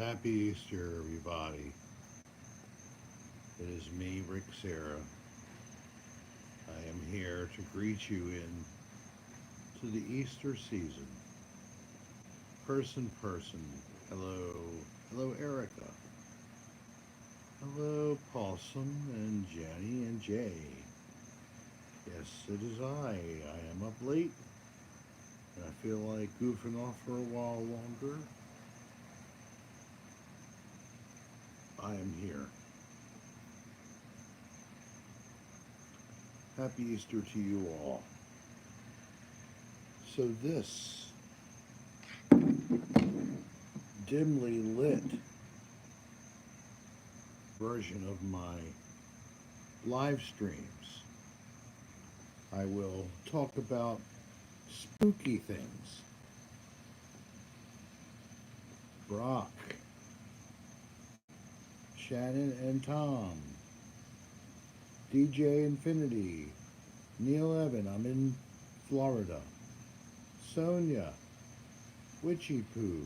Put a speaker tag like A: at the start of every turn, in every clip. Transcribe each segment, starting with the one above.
A: Happy Easter, everybody. It is me, Rick Sarah. I am here to greet you in to the Easter season. Person. Hello. Hello, Erica. Hello, Paulson and Jenny and Jay. Yes, it is I. I am up late and I feel like goofing off for a while longer. I am here. Happy Easter to you all. So, this dimly lit version of my live streams, I will talk about spooky things. Brock, Shannon and Tom, DJ Infinity, Neil Evan, I'm in Florida, Sonia, Witchy Poo.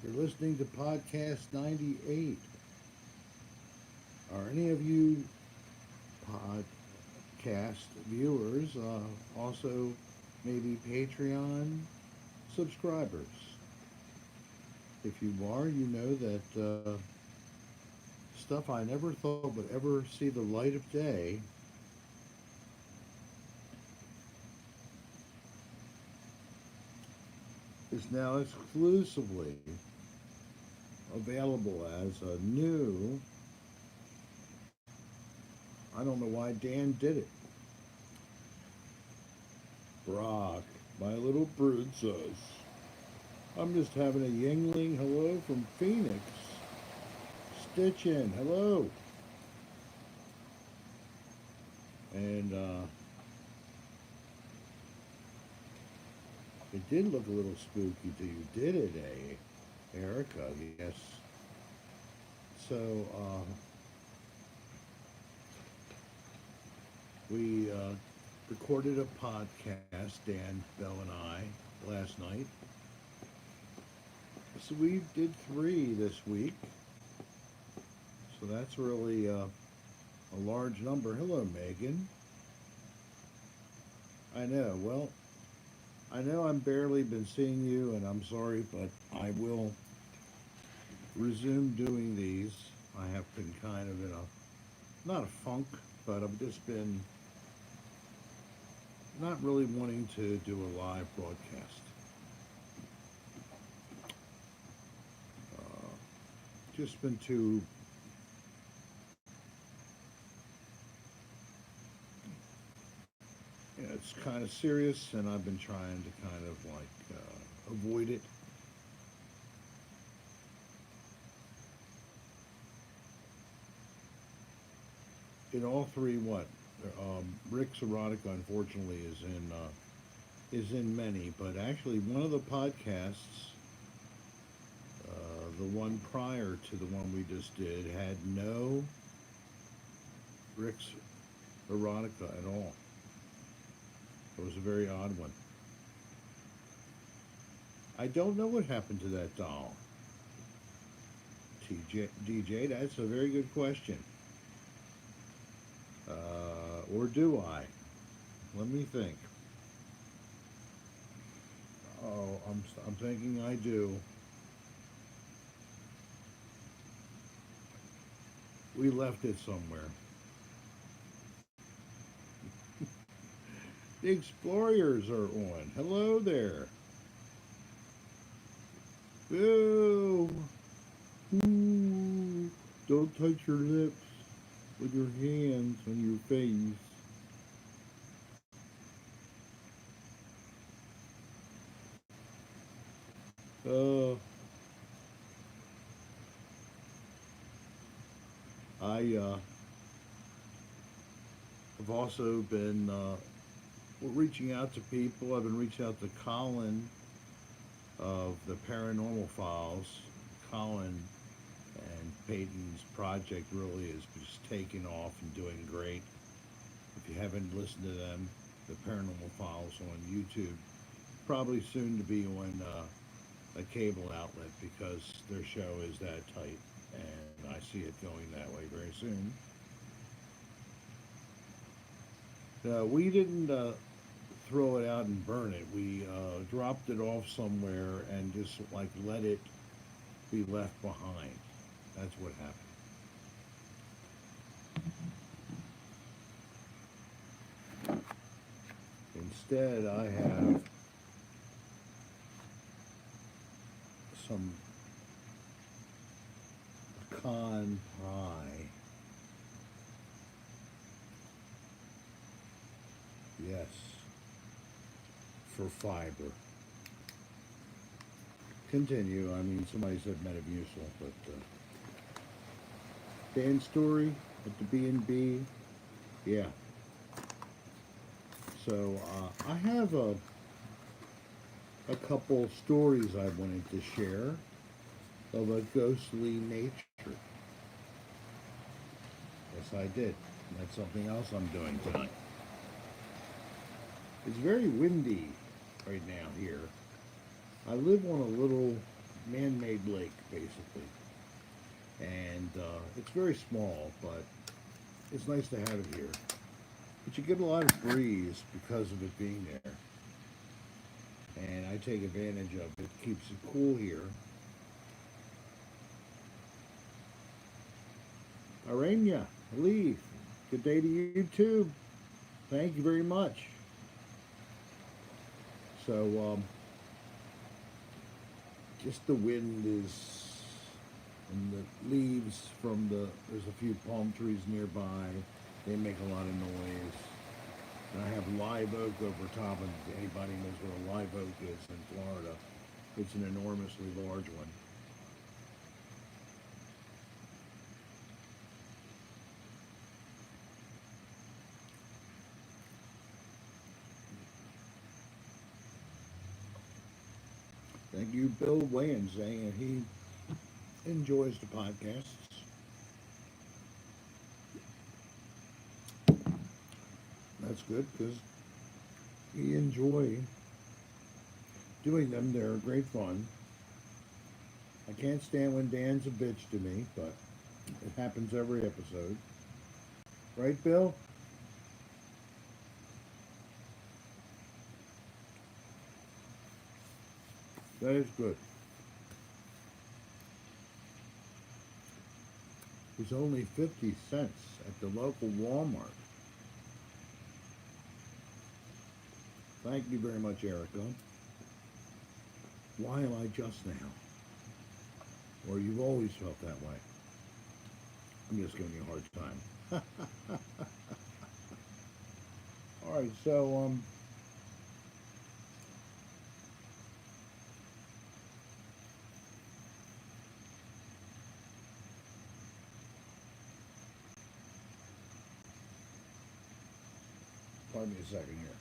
A: You're listening to Podcast 98. Are any of you podcast viewers also maybe Patreon subscribers? If you are, you know that stuff I never thought would ever see the light of day is now exclusively available as a new. I don't know why Dan did it. Brock, my little princess. I'm just having a Yingling hello from Phoenix. Stitchin, hello. And it did look a little spooky to you, did it, Erica? Yes. So, we recorded a podcast, Dan, Bell, and I, last night. So we did 3 this week. So that's really a large number. Hello, Megan. I know. Well, I know I'm barely been seeing you, and I'm sorry, but I will resume doing these. I have been kind of in not a funk, but I've just been not really wanting to do a live broadcast. Just been too it's kind of serious, and I've been trying to kind of like avoid it. In all 3, what? Rick's Erotica, unfortunately, is in many, but actually one of the podcasts, the one prior to the one we just did, had no Rick's Erotica at all. It was a very odd one. I don't know what happened to that doll. DJ, that's a very good question. Or do I? Let me think. Oh, I'm thinking I do. We left it somewhere. The Explorers are on. Hello there. Boo! Ooh, don't touch your lips with your hands on your face. Uh, I have also been reaching out to people. I've been reaching out to Colin of the Paranormal Files. Colin and Peyton's project really is just taking off and doing great. If you haven't listened to them, the Paranormal Files on YouTube, probably soon to be on a cable outlet because their show is that tight, and I see it going that way very soon. We didn't throw it out and burn it. We dropped it off somewhere and just like let it be left behind. That's what happened. Instead, I have some pecan pie. Yes, for fiber. Continue. I mean, somebody said Metamucil, but Dan story at the B&B. Yeah. So I have a couple stories I wanted to share of a ghostly nature. Yes, I did. That's something else I'm doing tonight. It's very windy right now here. I live on a little man-made lake, basically, and it's very small, but it's nice to have it here. But you get a lot of breeze because of it being there, and I take advantage of it. Keeps it cool here. Aranya, Leaf, good day to you too. Thank you very much. So, just the wind is, and the leaves from there's a few palm trees nearby. They make a lot of noise. And I have live oak over top, and if anybody knows what a live oak is in Florida, it's an enormously large one. Thank you, Bill Wayans, saying he enjoys the podcasts. That's good because we enjoy doing them. They're great fun. I can't stand when Dan's a bitch to me, but it happens every episode. Right, Bill? That is good. It's only 50 cents at the local Walmart. Thank you very much, Erica. Why am I just now? Or you've always felt that way? I'm just giving you a hard time. All right, so pardon me a second here.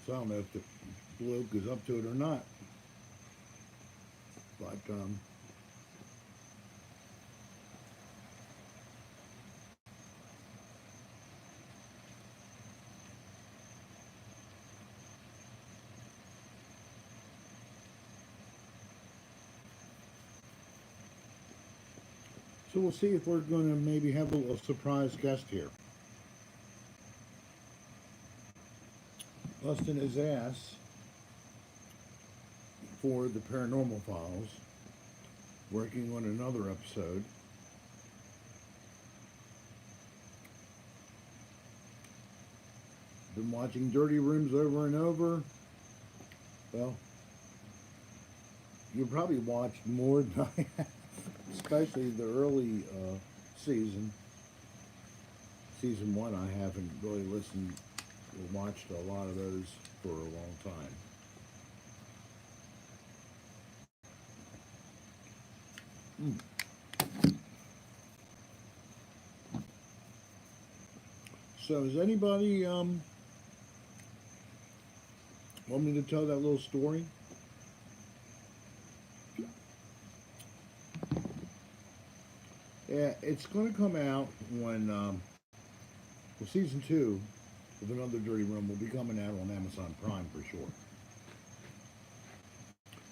A: So I don't know if the bloke is up to it or not, but so we'll see if we're going to maybe have a little surprise guest here. Busting his ass for the Paranormal Files, working on another episode. Been watching Dirty Rooms over and over. Well, you probably watched more than I have, especially the early season. Season one, I haven't really listened or watched a lot of those for a long time. Mm. So, does anybody want me to tell that little story? Yeah, it's going to come out when well, season two of Another Dirty Room will be coming out on Amazon Prime for sure,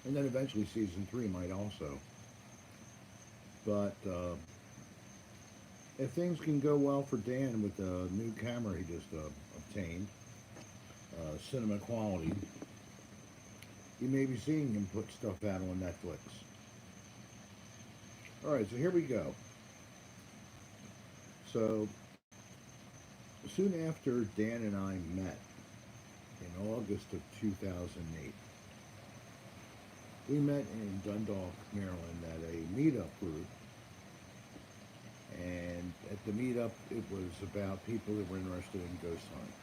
A: and then eventually season three might also. But if things can go well for Dan with the new camera he just obtained, cinema quality, you may be seeing him put stuff out on Netflix. All right, so here we go. So soon after Dan and I met in August of 2008, we met in Dundalk, Maryland at a meetup group. And at the meetup, it was about people that were interested in ghost hunting.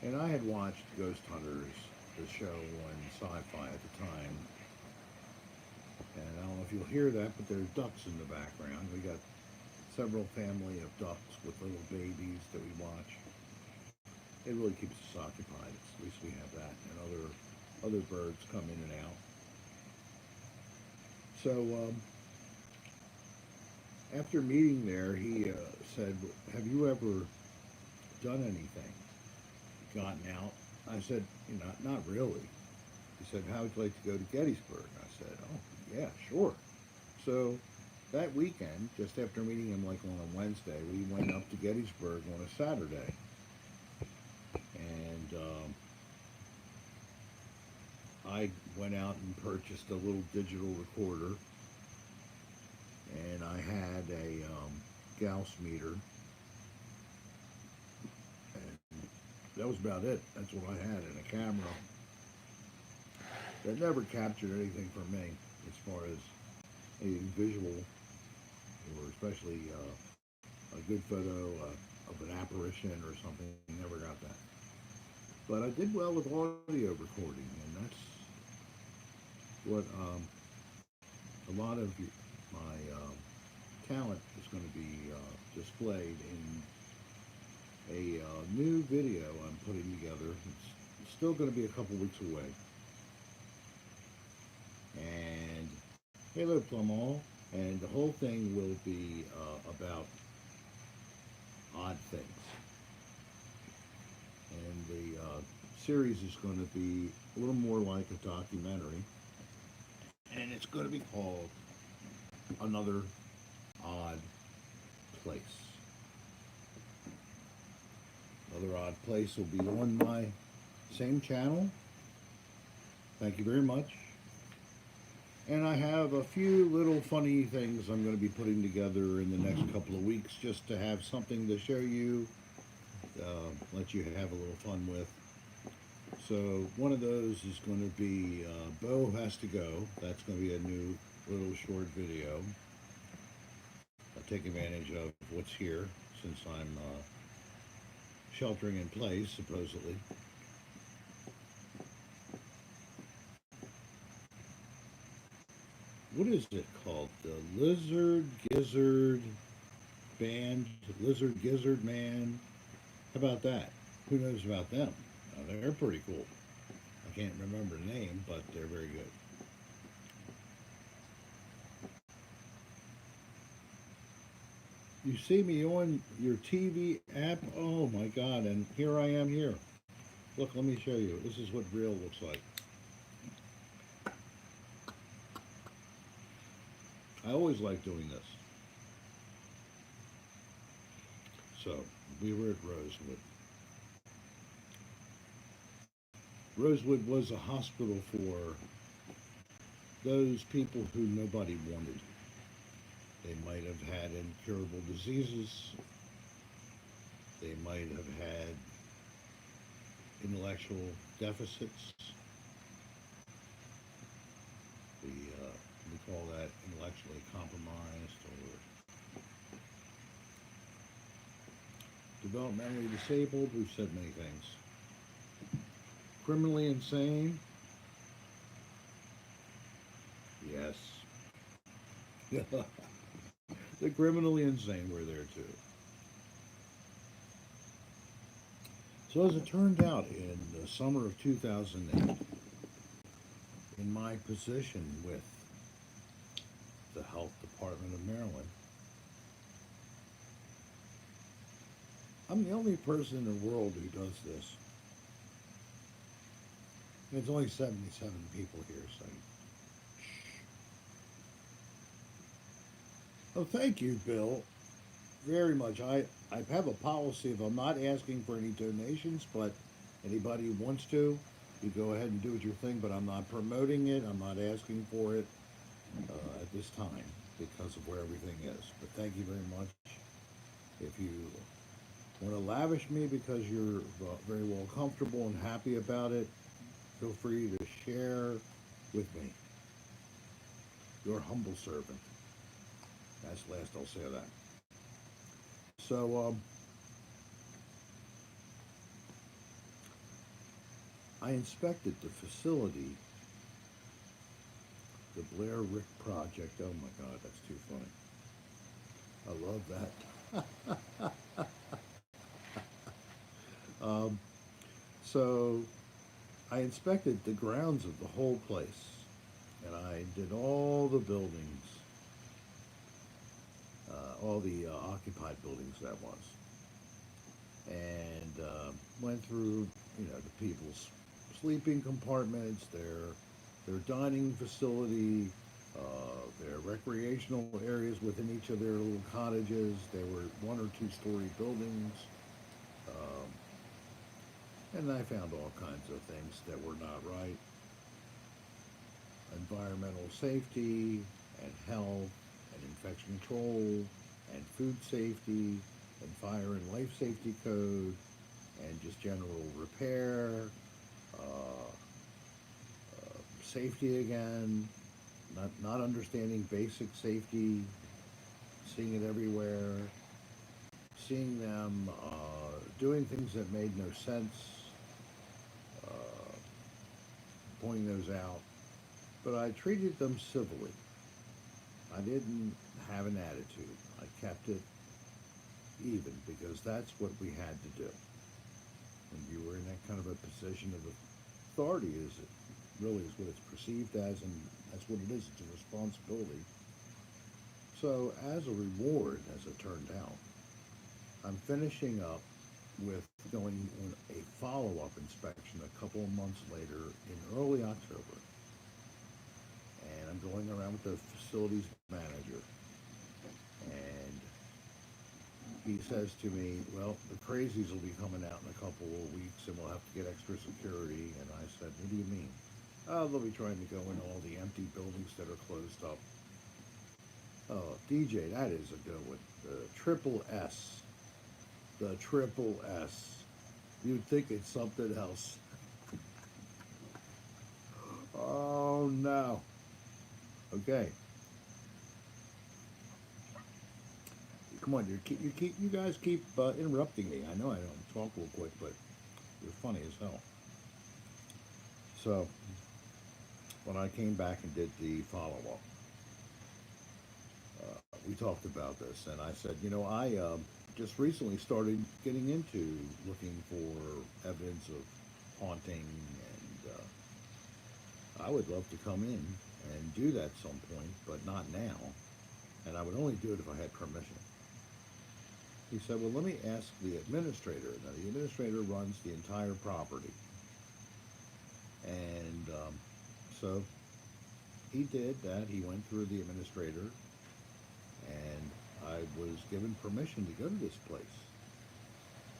A: And I had watched Ghost Hunters, the show on Sci-Fi at the time. And I don't know if you'll hear that, but there's ducks in the background. We got several family of ducks with little babies that we watch. It really keeps us occupied. At least we have that, and other birds come in and out. So after meeting there, he said, "Have you ever done anything? Gotten out?" I said, Not really." He said, "How would you like to go to Gettysburg?" I said, "Oh, yeah, sure." So that weekend, just after meeting him like on a Wednesday, we went up to Gettysburg on a Saturday. And I went out and purchased a little digital recorder, and I had a Gauss meter, and that was about it. That's what I had, and a camera that never captured anything for me as far as anything visual, or especially a good photo of an apparition or something. Never got that. But I did well with audio recording, and that's what a lot of my talent is going to be displayed in a new video I'm putting together. It's still going to be a couple weeks away. And hello, Plumall. And the whole thing will be about odd things. And the series is going to be a little more like a documentary. And it's going to be called Another Odd Place. Another Odd Place will be on my same channel. Thank you very much. And I have a few little funny things I'm going to be putting together in the next couple of weeks just to have something to show you, let you have a little fun with. So one of those is going to be Bo Has to Go. That's going to be a new little short video. I'll take advantage of what's here since I'm sheltering in place, supposedly. What is it called? The Lizard Gizzard Band? Lizard Gizzard Man? How about that? Who knows about them? They're pretty cool. I can't remember the name, but they're very good. You see me on your TV app? Oh my God, and here I am here. Look, let me show you. This is what real looks like. I always like doing this. So, we were at Rosewood. Rosewood was a hospital for those people who nobody wanted. They might have had incurable diseases. They might have had intellectual deficits. We call that intellectually compromised or developmentally disabled. We've said many things. Criminally insane. Yes. The criminally insane were there too. So as it turned out, in the summer of 2008, in my position with the Health Department of Maryland, I'm the only person in the world who does this. There's only 77 people here, so. Oh, thank you, Bill, very much. I have a policy of I'm not asking for any donations, but anybody who wants to, you go ahead and do your thing, but I'm not promoting it. I'm not asking for it at this time because of where everything is. But thank you very much. If you want to lavish me because you're very well comfortable and happy about it, feel free to share with me. Your humble servant. That's last I'll say of that. So I inspected the facility, the Blair Rick Project. Oh my God, that's too funny. I love that. um, so I inspected the grounds of the whole place, and I did all the buildings, all the occupied buildings that was, and went through, the people's sleeping compartments, their dining facility, their recreational areas within each of their little cottages. There were one or two story buildings, um, and I found all kinds of things that were not right. Environmental safety and health and infection control and food safety and fire and life safety code and just general repair, uh, safety again, not understanding basic safety, seeing it everywhere, seeing them doing things that made no sense, uh, pointing those out. But I treated them civilly. I didn't have an attitude. I kept it even because that's what we had to do. When you were in that kind of a position of authority, is it really is what it's perceived as, and that's what it is. It's a responsibility. So, as a reward, as it turned out, I'm finishing up with going on a follow-up inspection a couple of months later in early October, and I'm going around with the facilities manager, and he says to me, well, the crazies will be coming out in a couple of weeks and we'll have to get extra security. And I said, what do you mean? Oh, they'll be trying to go in all the empty buildings that are closed up. Oh, DJ, that is a good one. The triple S. The triple S. You'd think it's something else. Oh, no. Okay. Come on, you guys keep interrupting me. I know I don't talk real quick, but you're funny as hell. So, when I came back and did the follow up, we talked about this, and I said, I just recently started getting into looking for evidence of haunting, and I would love to come in and do that some point, but not now. And I would only do it if I had permission. He said, well, let me ask the administrator. Now, the administrator runs the entire property. And so he did that. He went through the administrator, and I was given permission to go to this place.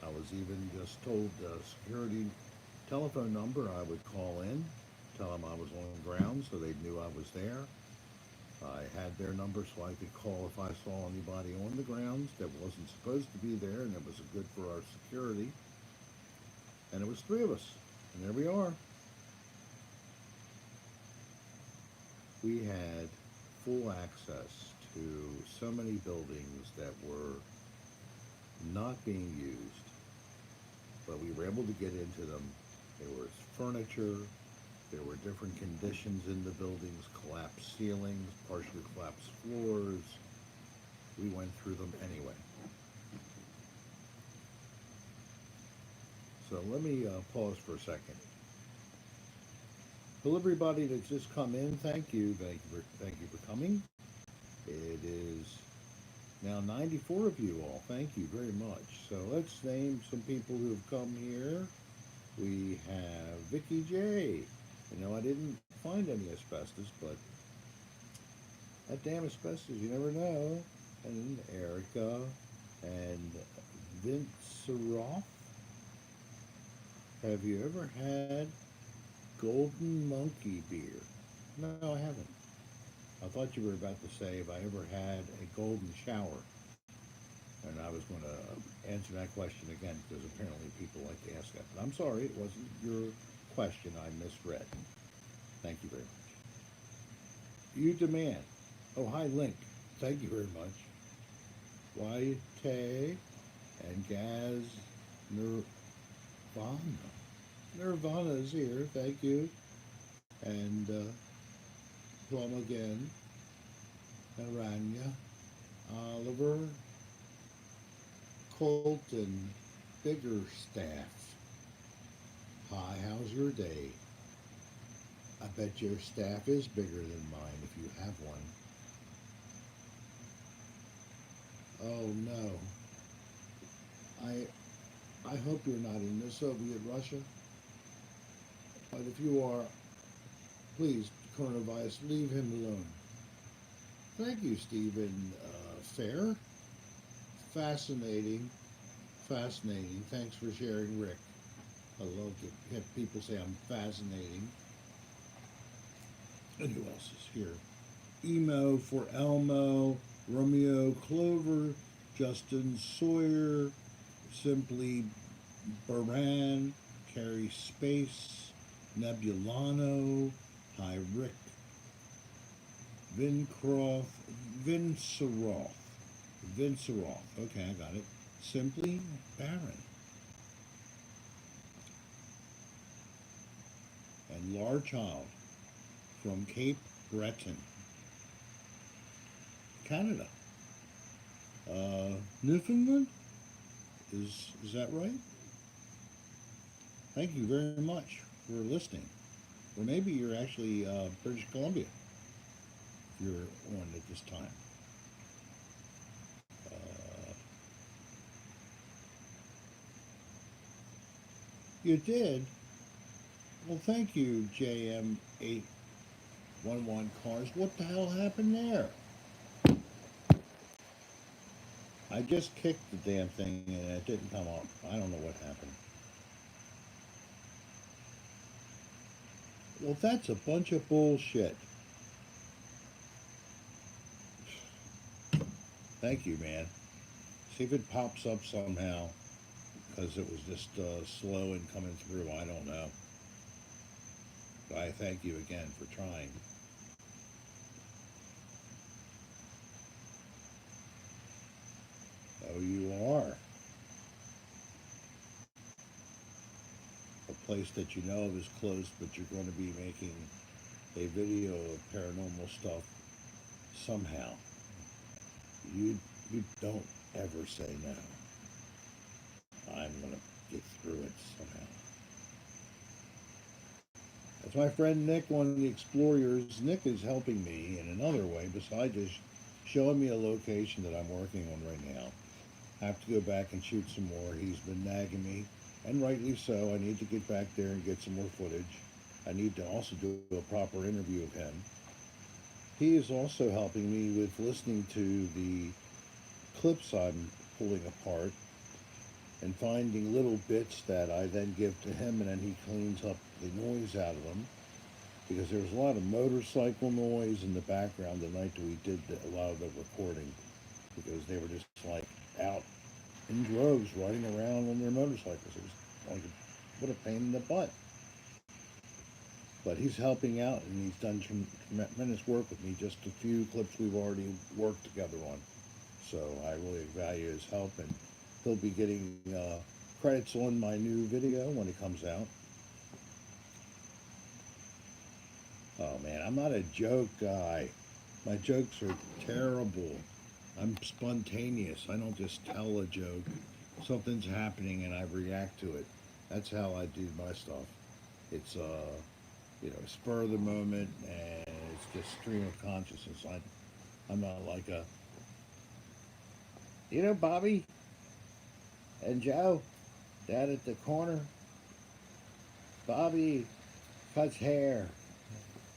A: I was even just told the security telephone number I would call in, tell them I was on the ground so they knew I was there. I had their number so I could call if I saw anybody on the grounds that wasn't supposed to be there, and it was good for our security. And it was three of us, and there we are. We had full access to so many buildings that were not being used, but we were able to get into them. There was furniture, there were different conditions in the buildings, collapsed ceilings, partially collapsed floors. We went through them anyway. So let me pause for a second. Well, everybody that's just come in, thank you for coming. It is Now, 94 of you all, thank you very much. So let's name some people who have come here. We have Vicky J. I didn't find any asbestos, but that damn asbestos, you never know. And Erica and Vince Roth. Have you ever had Golden Monkey beer? No, I haven't. I thought you were about to say if I ever had a golden shower. And I was going to answer that question again because apparently people like to ask that. But I'm sorry, it wasn't your question. I misread. Thank you very much. You demand. Oh, hi, Link. Thank you very much. Waite and Gaz Nirvana. Nirvana is here. Thank you. And Plum again. Aranya. Oliver. Colton. Bigger staff. Hi, how's your day? I bet your staff is bigger than mine if you have one. Oh no. I I hope you're not in the Soviet Russia. But if you are, please, coronavirus, leave him alone. Thank you, Stephen Fair. Fascinating, fascinating. Thanks for sharing, Rick. I love to have people say I'm fascinating. And who else is here? Emo for Elmo, Romeo Clover, Justin Sawyer, Simply Baran, Carrie Space, Nebulano, Hi Rick, Vincroft, Vinceroth, Vinceroth. Okay, I got it. Simply Baron and Lar Child from Cape Breton, Canada. Newfoundland? Is that right? Thank you very much for listening. Or maybe you're actually British Columbia. You're on at this time. Uh, you did? Well, thank you, JM811 Cars. What the hell happened there? I just kicked the damn thing and it didn't come up. I don't know what happened. Well, that's a bunch of bullshit. Thank you, man. See if it pops up somehow because it was just slow in coming through. I don't know. But I thank you again for trying. Oh, you are. A place that you know of is closed, but you're going to be making a video of paranormal stuff somehow. You you don't ever say no. I'm going to get through it somehow. That's my friend Nick, one of the explorers. Nick is helping me in another way besides just showing me a location that I'm working on right now. I have to go back and shoot some more. He's been nagging me, and rightly so. I need to get back there and get some more footage. I need to also do a proper interview of him. He is also helping me with listening to the clips I'm pulling apart and finding little bits that I then give to him, and then he cleans up the noise out of them. Because there was a lot of motorcycle noise in the background the night that we did a lot of the recording. Because they were just like out in droves riding around on their motorcycles. It was like, what a pain in the butt. But he's helping out and he's done tremendous work with me. Just a few clips we've already worked together on. So I really value his help, and he'll be getting credits on my new video when it comes out. Oh man, I'm not a joke guy. My jokes are terrible. I'm spontaneous. I don't just tell a joke. Something's happening and I react to it. That's how I do my stuff. It's spur of the moment and it's just stream of consciousness. I'm not like a You know, Bobby and Joe, down at the corner, Bobby cuts hair,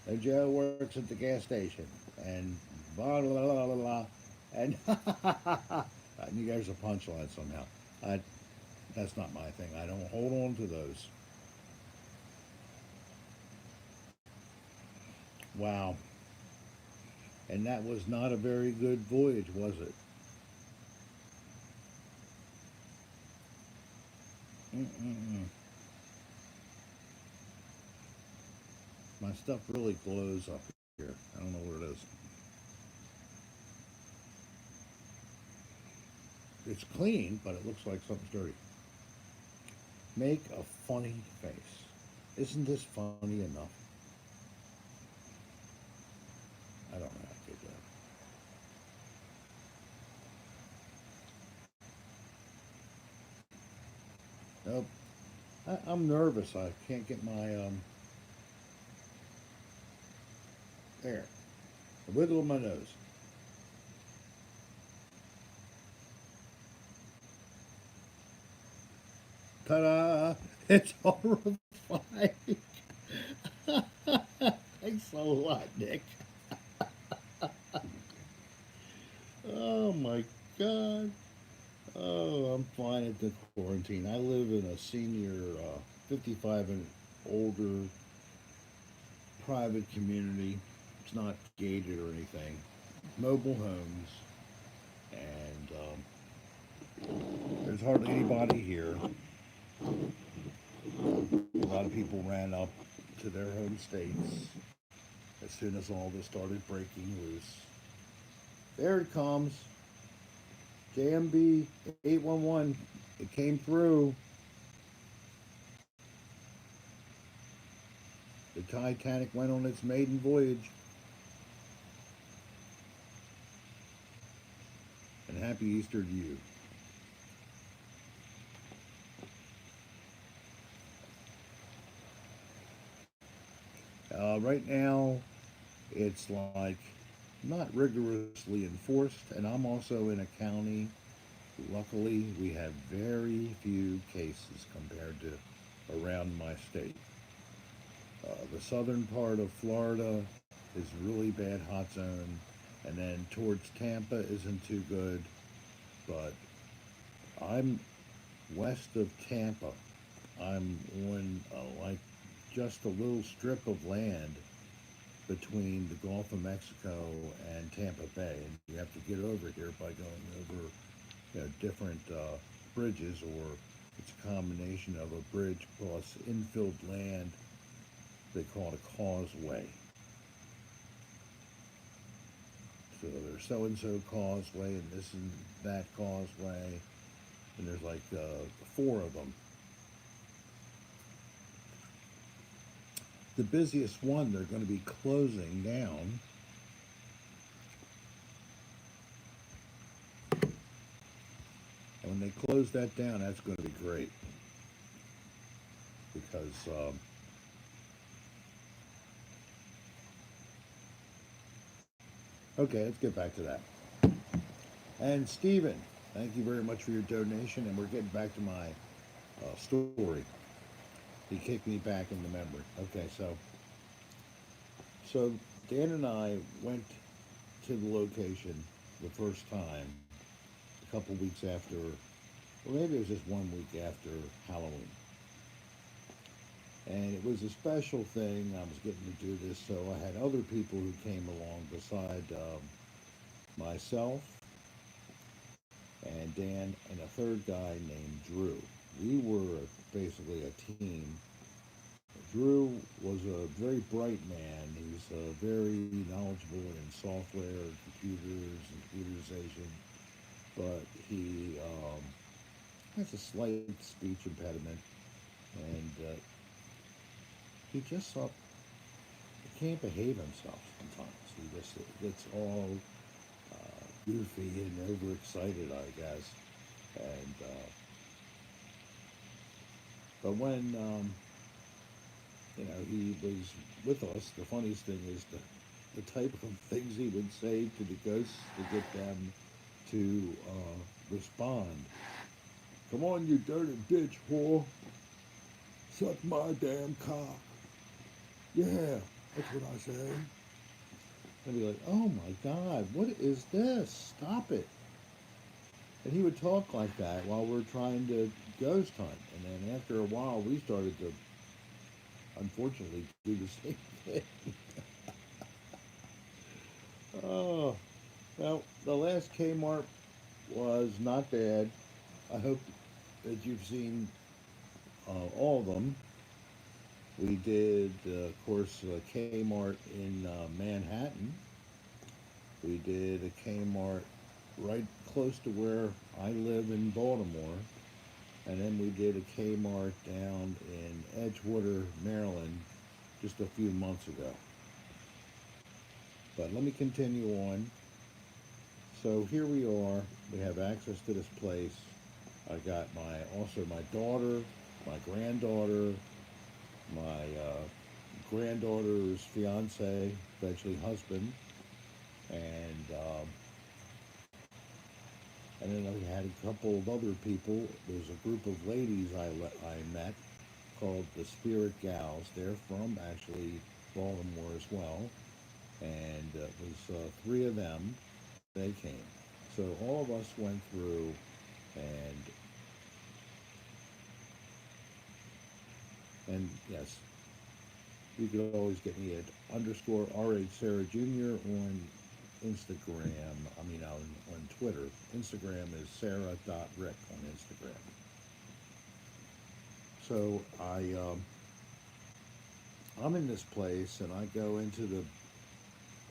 A: and Joe works at the gas station, and blah blah blah blah blah, and you guys are punchline somehow. I, that's not my thing. I don't hold on to those. Wow, and that was not a very good voyage, was it? Mm-mm-mm. My stuff really glows up here. I don't know what it is. It's clean, but it looks like something's dirty. Make a funny face. Isn't this funny enough? I don't know how to do that. Nope. I'm nervous. I can't get my there. The wiggle of my nose. Ta-da! It's horrifying. Thanks a lot, Nick. Oh my God. Oh, I'm fine at the quarantine. I live in a senior, 55 and older private community. It's not gated or anything. Mobile homes, and there's hardly anybody here. A lot of people ran up to their home states as soon as all this started breaking loose. There it comes. JMB 811. It came through. The Titanic went on its maiden voyage. And happy Easter to you. Right now, it's like not rigorously enforced, and I'm also in a county. Luckily, we have very few cases compared to around my state. The southern part of Florida is really bad hot zone, and then towards Tampa isn't too good. But I'm west of Tampa. I'm on like just a little strip of land between the Gulf of Mexico and Tampa Bay, and you have to get over here by going over different bridges, or it's a combination of a bridge plus infilled land. They call it a causeway. So there's so and so causeway and this and that causeway, and there's like four of them. The busiest one they're going to be closing down, and when they close that down, that's going to be great because okay, let's get back to that. And Stephen, thank you very much for your donation, and we're getting back to my story. He kicked me back into memory. Okay, so Dan and I went to the location the first time a couple weeks after, or maybe it was just 1 week after Halloween. And it was a special thing. I was getting to do this, so I had other people who came along beside myself and Dan and a third guy named Drew. We were basically a team. Drew was a very bright man. He's very knowledgeable in software, computers, and computerization, but he has a slight speech impediment, and he just he can't behave himself sometimes. He just gets all goofy and overexcited, I guess. And but when he was with us, the funniest thing is the type of things he would say to the ghosts to get them to respond. Come on, you dirty bitch whore. Suck my damn cock. Yeah, that's what I say. I'd be like, oh my God, what is this? Stop it. And he would talk like that while we're trying to ghost hunt. And then after a while, we started to, unfortunately, do the same thing. Oh, well, the last Kmart was not bad. I hope that you've seen all of them. We did, of course, Kmart in Manhattan. We did a Kmart right close to where I live in Baltimore. And then we did a Kmart down in Edgewater, Maryland, just a few months ago. But let me continue on. So here we are. We have access to this place. I got my daughter, my granddaughter, my granddaughter's fiance, eventually husband, and um, and then I had a couple of other people. There's a group of ladies I met called the Spirit Gals. They're from actually Baltimore as well, and it was three of them. They came, so all of us went through, and yes, you could always get me at underscore RH Sarah Jr. on Instagram. I mean, on Twitter. Instagram is sarah.rick on Instagram. So I'm in this place and I go into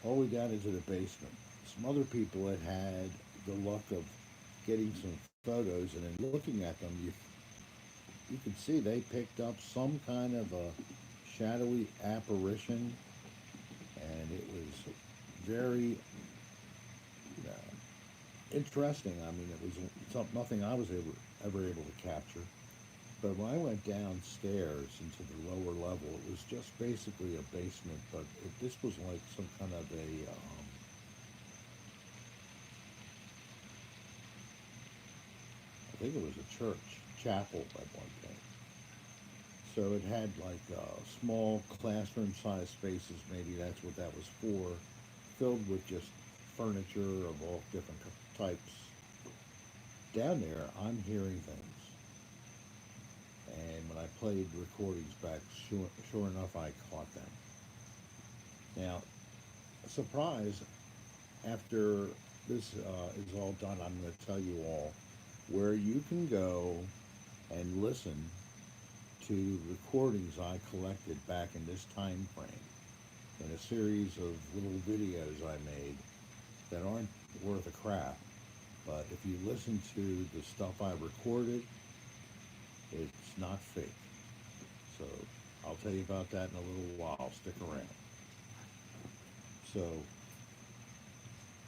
A: all the way down into the basement. Some other people had the luck of getting some photos, and then looking at them, you could see they picked up some kind of a shadowy apparition, and it was very interesting. I mean, it was nothing I was ever able to capture. But when I went downstairs into the lower level, it was just basically a basement. But this was like some kind of I think it was a church, chapel at one point. So it had like small classroom-sized spaces. Maybe that's what that was for, filled with just furniture of all different types. Down there, I'm hearing things. And when I played recordings back, sure enough, I caught them. Now, surprise, after this is all done, I'm going to tell you all where you can go and listen to recordings I collected back in this time frame in a series of little videos I made that aren't worth a crap. But if you listen to the stuff I recorded, it's not fake. So I'll tell you about that in a little while. Stick around. So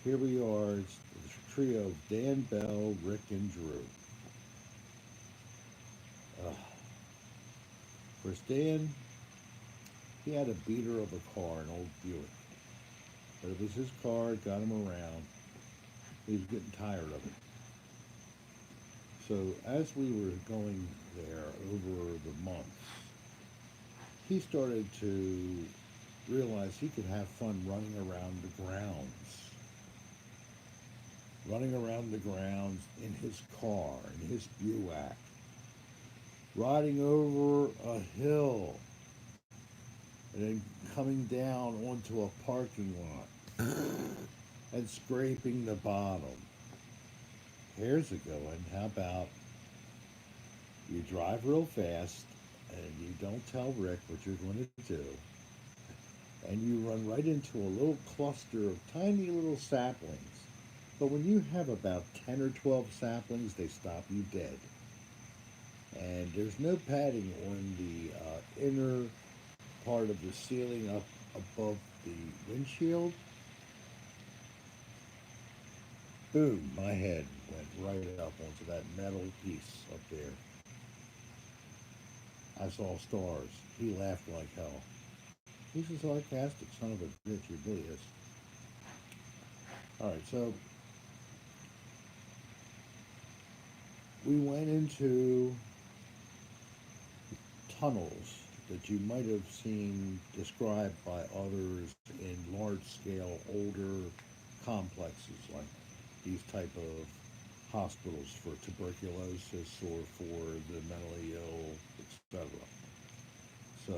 A: here we are. It's the trio of Dan Bell, Rick, and Drew. Of course, Dan, he had a beater of a car, an old Buick. But it was his car, it got him around. He was getting tired of it. So as we were going there over the months, he started to realize he could have fun running around the grounds in his car, in his Buick, riding over a hill, and then coming down onto a parking lot and scraping the bottom. Here's a going. How about you drive real fast and you don't tell Rick what you're going to do, and you run right into a little cluster of tiny little saplings. But when you have about 10 or 12 saplings, they stop you dead. And there's no padding on the inner part of the ceiling up above the windshield. Boom, my head went right up onto that metal piece up there. I saw stars. He laughed like hell. He's a sarcastic son of a bitch, he really is. Alright, so we went into tunnels that you might have seen described by others in large scale older complexes like these type of hospitals for tuberculosis or for the mentally ill, etc. So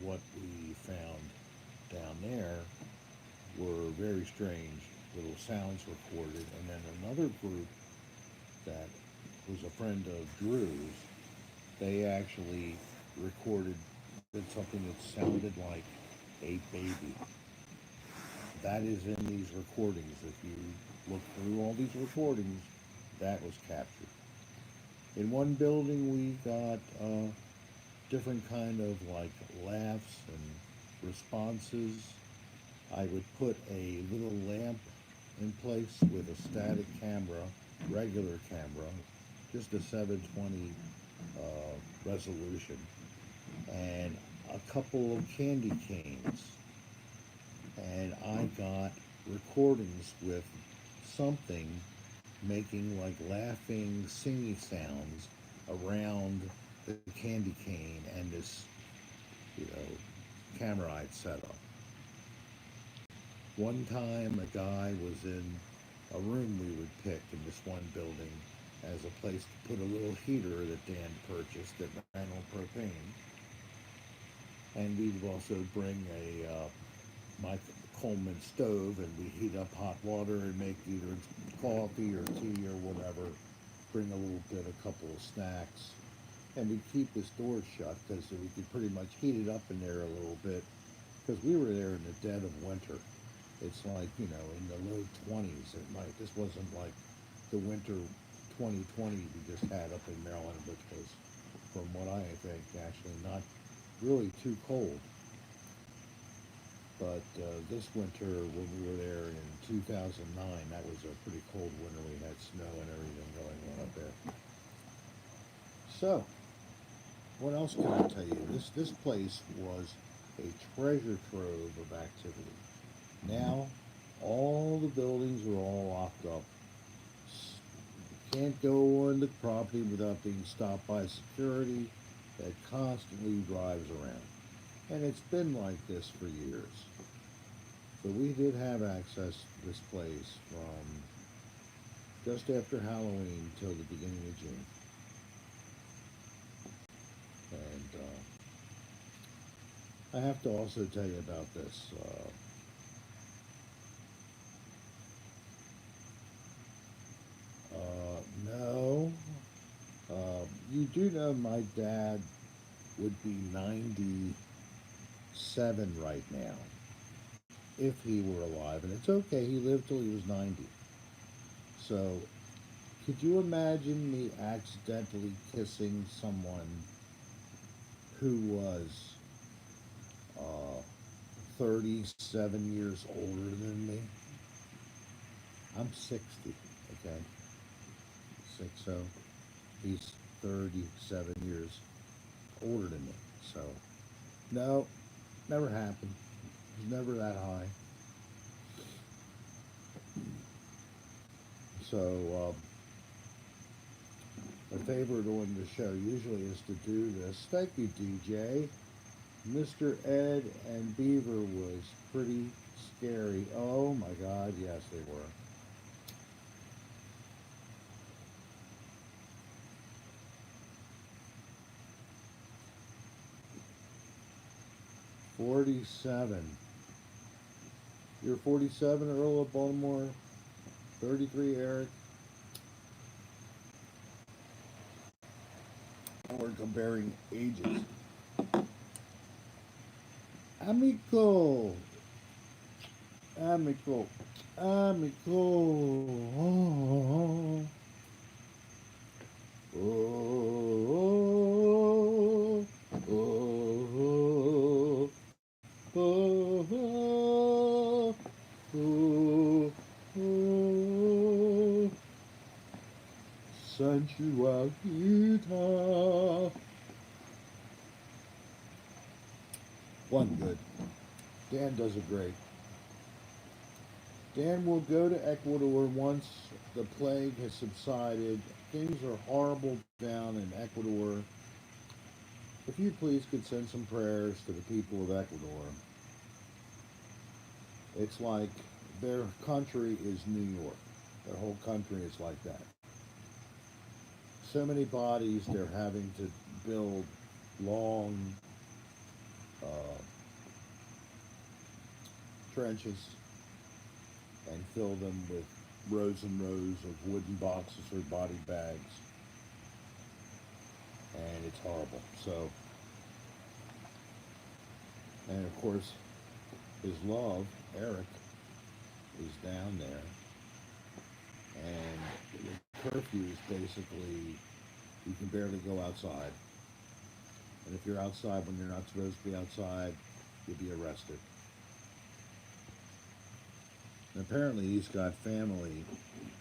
A: what we found down there were very strange little sounds recorded, and then another group that was a friend of Drew's, they actually recorded something that sounded like a baby. That is in these recordings. If you look through all these recordings, that was captured. In one building, we got different kind of like laughs and responses. I would put a little lamp in place with a static camera, regular camera, just a 720 resolution, and a couple of candy canes. And I got recordings with something making like laughing, singy sounds around the candy cane and this, you know, camera I'd set up. One time a guy was in a room we would pick in this one building as a place to put a little heater that Dan purchased that ran on propane. And we would also bring my Coleman stove, and we heat up hot water and make either coffee or tea or whatever. Bring a little bit, a couple of snacks, and we keep this door shut because we could pretty much heat it up in there a little bit because we were there in the dead of winter. It's like, you know, in the low 20s at night. This wasn't like the winter 2020 we just had up in Maryland, which was, from what I think, actually not really too cold. But this winter, when we were there in 2009, that was a pretty cold winter. We had snow and everything going on up there. So, what else can I tell you? This place was a treasure trove of activity. Now, all the buildings are all locked up. Can't go on the property without being stopped by security that constantly drives around. And it's been like this for years. But we did have access to this place from just after Halloween till the beginning of June. And I have to also tell you about this. No, you do know my dad would be 97 right now if he were alive, and it's okay. He lived till he was 90. So, could you imagine me accidentally kissing someone who was uh, 37 years older than me? I'm 60, okay? 60. He's 37 years older than me. So, no, never happened. It was never that high. So, my favorite on the show usually is to do this. Thank you, DJ. Mr. Ed and Beaver was pretty scary. Oh my God, yes, they were. '47. You're 47, Earl of Baltimore. 33, Eric. We're comparing ages. Amico. Amico. Amico. Oh. Oh. Oh. Oh. Oh. Oh. Oh. Sensualita. One good. Dan does it great. Dan will go to Ecuador once the plague has subsided. Things are horrible down in Ecuador. If you please could send some prayers to the people of Ecuador. It's like their country is New York. Their whole country is like that. So many bodies they're having to build long uh, trenches and fill them with rows and rows of wooden boxes or body bags, and it's horrible. So, and of course, his love, Eric, is down there, and the curfew is basically you can barely go outside, and if you're outside when you're not supposed to be outside, you'll be arrested. And apparently, he's got family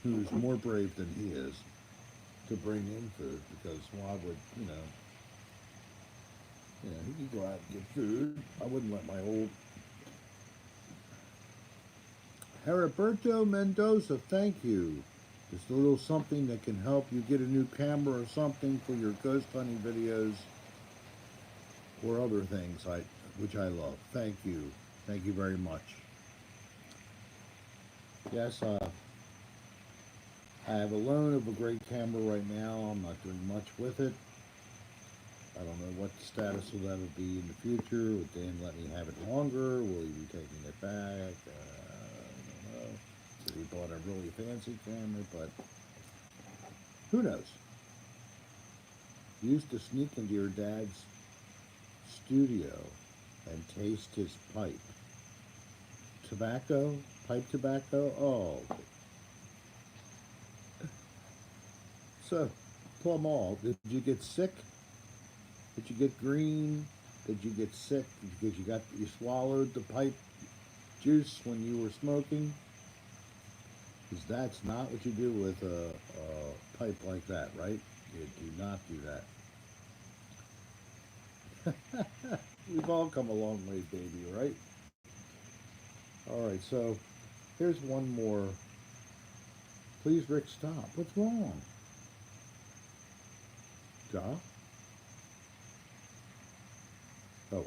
A: who's more brave than he is to bring in food because why would he could go out and get food. I wouldn't let my old Heriberto Mendoza, thank you. Just a little something that can help you get a new camera or something for your ghost hunting videos or other things which I love. Thank you. Thank you very much. Yes, I have a loan of a great camera right now. I'm not doing much with it. I don't know what the status of that will be in the future. Would Dan let me have it longer? Will he be taking it back? I don't know. So he bought a really fancy camera, but who knows? You used to sneak into your dad's studio and taste his pipe. Tobacco? Pipe tobacco? Oh. So, plumb all. Did you get sick? Did you get green? Did you get sick because you swallowed the pipe juice when you were smoking? Because that's not what you do with a pipe like that, right? You do not do that. We've all come a long way, baby, right? All right, so here's one more. Please, Rick, stop. What's wrong? Duh. Oh,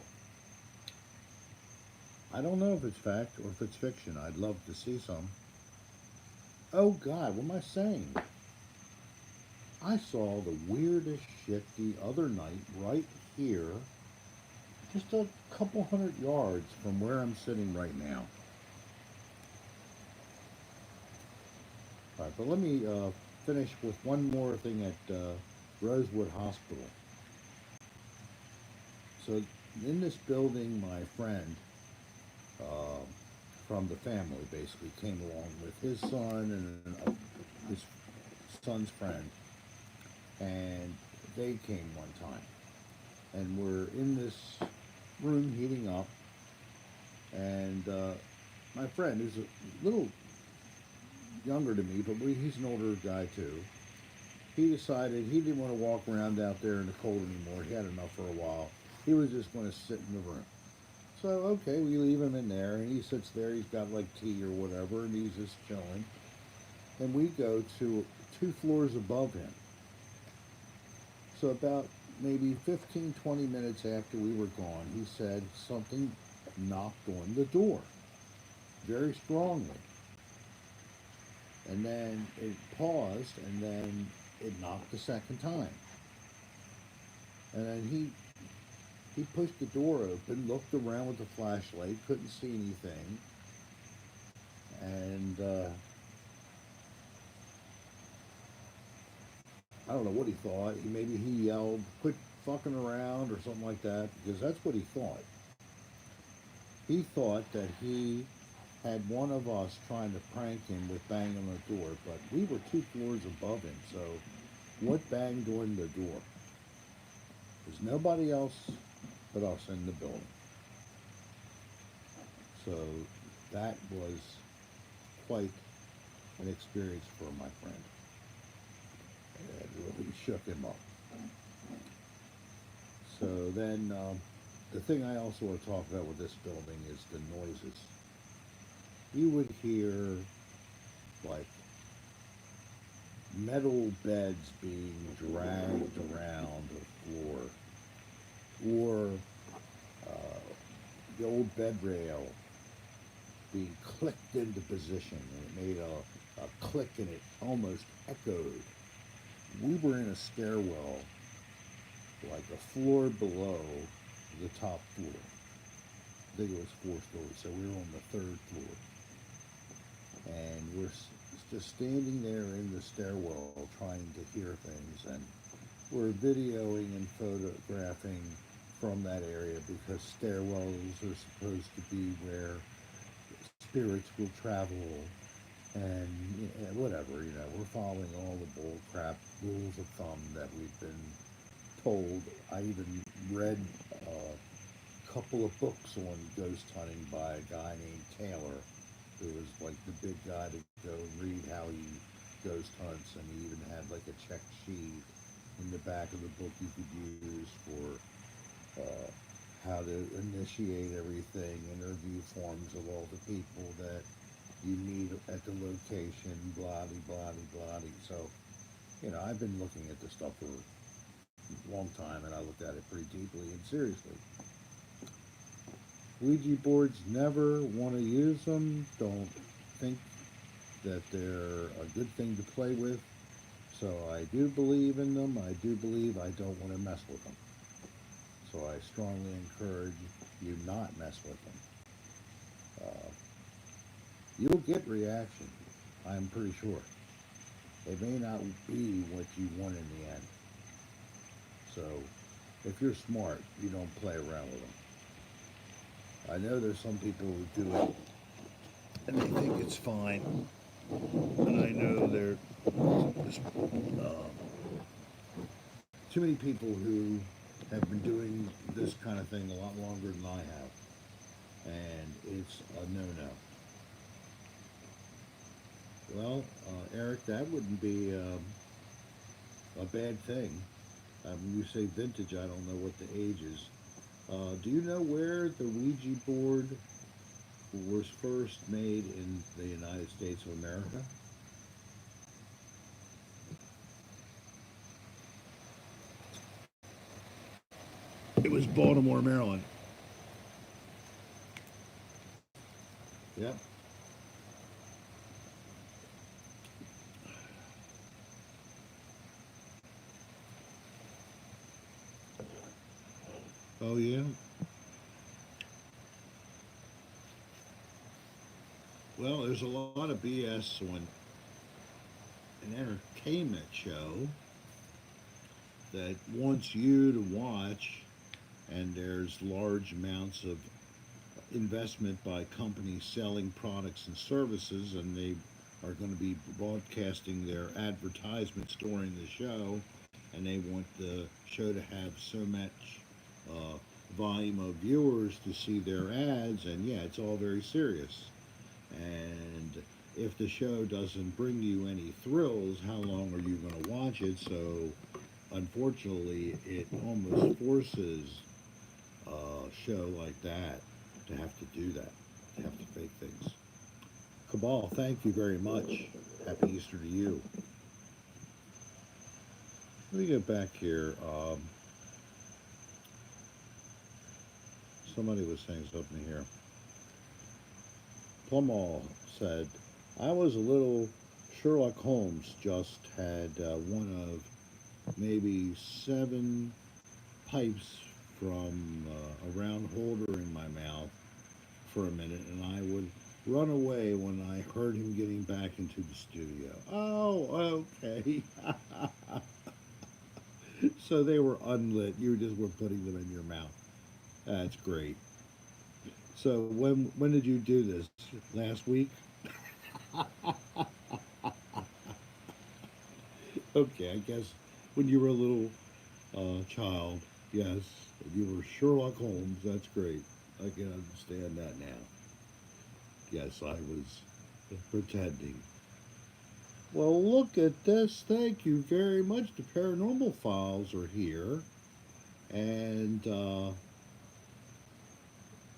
A: I don't know if it's fact or if it's fiction. I'd love to see some. Oh, God, what am I saying? I saw the weirdest shit the other night right here, just a couple hundred yards from where I'm sitting right now. All right, but let me finish with one more thing at Rosewood Hospital. So, in this building, my friend uh, from the family basically came along with his son and his son's friend, and they came one time. And we're in this room heating up, and my friend, who's a little younger than me, but he's an older guy too, he decided he didn't want to walk around out there in the cold anymore. He had enough for a while. He was just going to sit in the room. So, okay, we leave him in there, and he sits there. He's got like tea or whatever, and he's just chilling. And we go to 2 floors above him. So about maybe 15, 20 minutes after we were gone, he said something knocked on the door very strongly. And then it paused, and then it knocked the second time. And then he pushed the door open, looked around with the flashlight, couldn't see anything, and I don't know what he thought. Maybe he yelled, "Quit fucking around," or something like that, because that's what he thought. He thought that he had one of us trying to prank him with banging on the door, but we were 2 floors above him, so what banged on the door? There's nobody else but us in the building. So that was quite an experience for my friend. It really shook him up. So then the thing I also want to talk about with this building is the noises. you would hear like metal beds being dragged around the floor, or the old bed rail being clicked into position, and it made a click, and it almost echoed. We were in a stairwell, like a floor below the top floor. I think it was 4 stories, so we were on the third floor, and we're just standing there in the stairwell trying to hear things, and we're videoing and photographing from that area because stairwells are supposed to be where spirits will travel, and whatever, we're following all the bull crap rules of thumb that we've been told. I even read a couple of books on ghost hunting by a guy named Taylor, who was like the big guy to go read how he ghost hunts, and he even had like a check sheet in the back of the book you could use for how to initiate everything, interview forms of all the people that you meet at the location, blah blah blah. So, I've been looking at this stuff for a long time, and I looked at it pretty deeply and seriously. Ouija boards, never want to use them. Don't think that they're a good thing to play with. So I do believe in them. I do believe I don't want to mess with them. So I strongly encourage you not mess with them. Uh, you'll get reaction. I'm pretty sure. It may not be what you want in the end. So if you're smart, you don't play around with them. I know there's some people who do it and they think it's fine. And I know there's too many people who have been doing this kind of thing a lot longer than I have. And it's a no-no. Well, Eric, that wouldn't be a bad thing. When you say vintage, I don't know what the age is. Do you know where the Ouija board was first made in the United States of America? It was Baltimore, Maryland. Yep. Oh yeah. Well, there's a lot of BS on an entertainment show that wants you to watch, and there's large amounts of investment by companies selling products and services, and they are going to be broadcasting their advertisements during the show, and they want the show to have so much uh, volume of viewers to see their ads, and yeah, it's all very serious. And if the show doesn't bring you any thrills, how long are you going to watch it? So, unfortunately, it almost forces a show like that to have to do that, to have to fake things. Cabal, thank you very much. Happy Easter to you. Let me get back here. Somebody was saying something here. Plumall said, I was a little Sherlock Holmes, just had one of maybe 7 pipes from a round holder in my mouth for a minute, and I would run away when I heard him getting back into the studio. Oh, okay. So they were unlit. You just were putting them in your mouth. That's great. So when did you do this? Last week? Okay, I guess when you were a little child, yes, you were Sherlock Holmes. That's great. I can understand that now. Yes, I was pretending. Well, look at this. Thank you very much. The paranormal files are here. And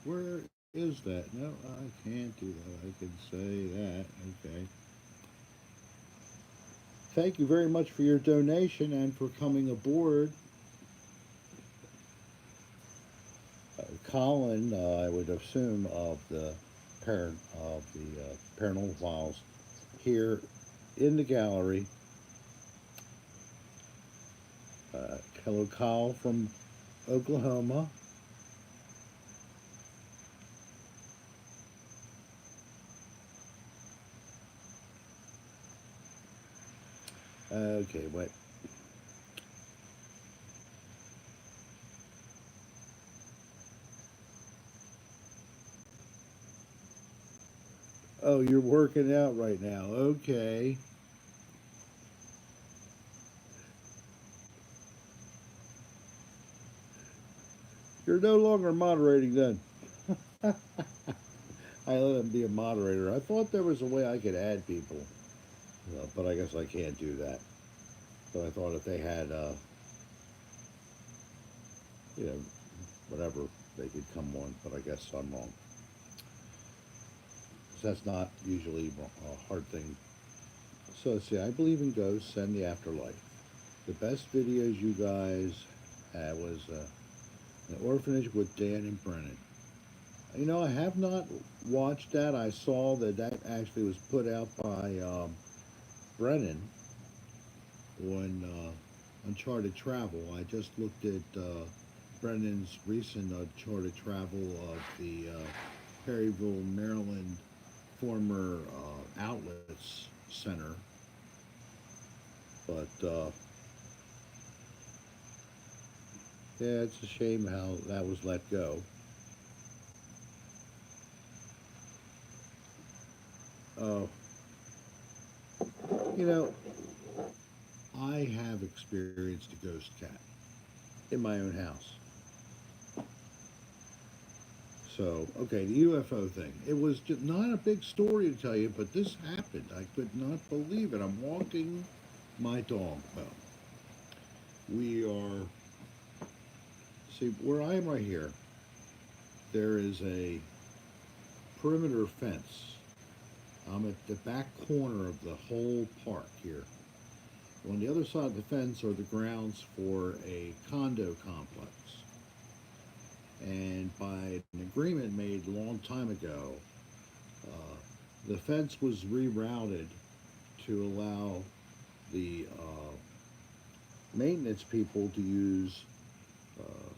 A: where is that? No, I can't do that. I can say that. Okay. Thank you very much for your donation and for coming aboard. Colin, I would assume, of the paranormal files here in the gallery. Hello, Kyle from Oklahoma. Okay, wait. Oh, you're working out right now. Okay. You're no longer moderating then. I let him be a moderator. I thought there was a way I could add people, but I guess I can't do that. But I thought if they had, you know, whatever, they could come on. But I guess I'm wrong. So that's not usually a hard thing. So see, I believe in ghosts and the afterlife. The best videos you guys had was an orphanage with Dan and Brennan. You know, I have not watched that. I saw that that actually was put out by Brennan on Uncharted Travel. I just looked at Brennan's recent Uncharted Travel of the Perryville, Maryland former outlets center. But yeah, it's a shame how that was let go. Oh, you know, I have experienced a ghost cat in my own house. So, okay, the UFO thing. It was just not a big story to tell you, but this happened. I could not believe it. I'm walking my dog. Well, we are, see, where I am right here, there is a perimeter fence. I'm at the back corner of the whole park here. On the other side of the fence are the grounds for a condo complex. And by an agreement made a long time ago, the fence was rerouted to allow the maintenance people to use uh,